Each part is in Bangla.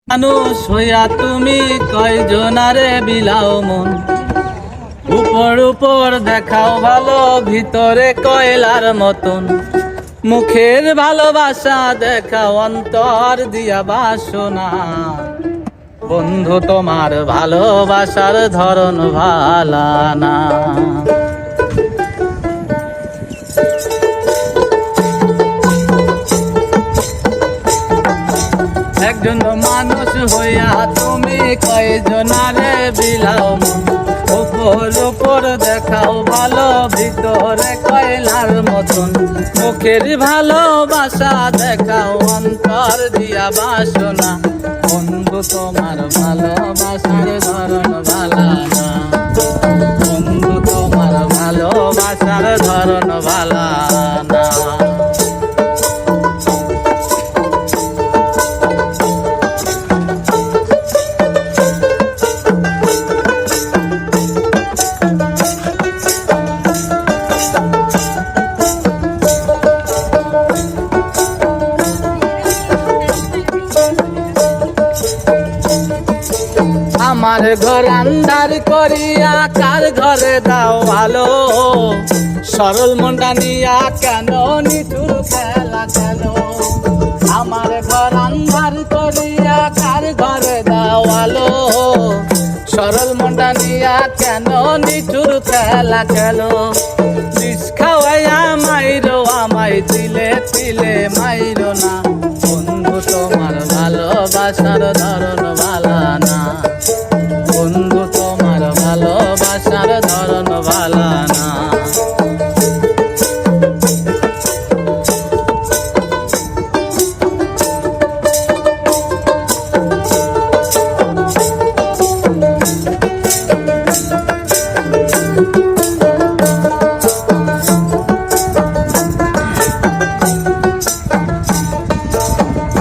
মানুষ হইয়া তুমি কয়জনারে বিলাও মন, উপর উপর দেখাও ভালো, ভিতরে কয়লার মতন। মুখের ভালোবাসা দেখাও, অন্তর দিয়া বাসনা। বন্ধু তোমার ভালোবাসার ধরন ভালা না। একজন মানুষ হইয়া তুমি কয়জনারে বিলাও মন, উপর উপর দেখাও ভালো, ভিতরে কয়লার মতন। মুখের ভালোবাসা দেখাও, অন্তর দিয়া বাসনা। বন্ধু তোমার ভালোবাসার ধরন ভালা না। বন্ধু তোমার ভালোবাসার ধরন ভালা না। আমার ঘর আন্ধার করিয়া কার ঘরে দাও ভালো, সরল মনটা নিয়া কেন নিঠুর খেলা খেলো। আমার ঘর আন্ধার করিয়া কার ঘরে দাও ভালো, সরল মনটা নিয়া কেন নিঠুর খেলা খেলো। বিষ খাওয়াইয়া মাইরো আমায়, তিলে তিলে মাইরো না। বন্ধু তোমার ভালোবাসার ধরন ভালা না। বন্ধু তোমার ভালোবাসার ধরন ভালা না।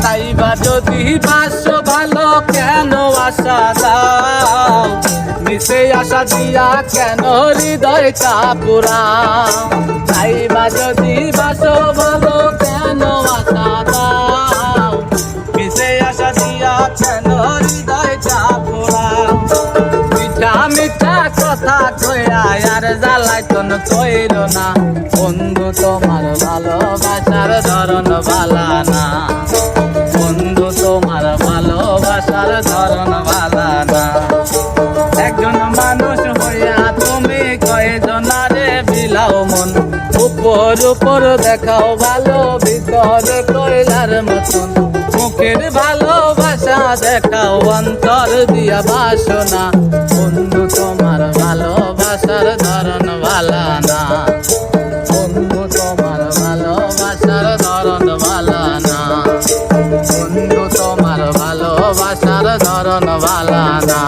তাইবা যদি বাসো ভালো, কেন আশা দাও? মিশে আশা দিয়া কেন হৃদয়টা পুরাও? তাইবা যদি বাসো ভালো, কেন আশা দাও? মিশে আশা দিয়া কেন হৃদয়টা পুরাও? মিঠা মিঠা কথা কইয়া আর জ্বালাইতন কইল না। বন্ধু তোমার ভালোবাসার ধরন ভালা না। বন্ধু তোমার ভালোবাসার ধরন ভালা না। একজন মানুষ হইয়া তুমি কয়জনারে বিলাও মন, উপর উপর দেখাও ভালো, ভিতরে কয়লার মতন। মুখের ভালোবাসা দেখাও, অন্তর দিয়া বাসনা। বন্ধু তোমার ভালোবাসার ধরন ভালা না। বন্ধু তোমার ভালোবাসার ধরন ভালা না। বন্ধু তোমার ভালোবাসার ধরন ভালা না।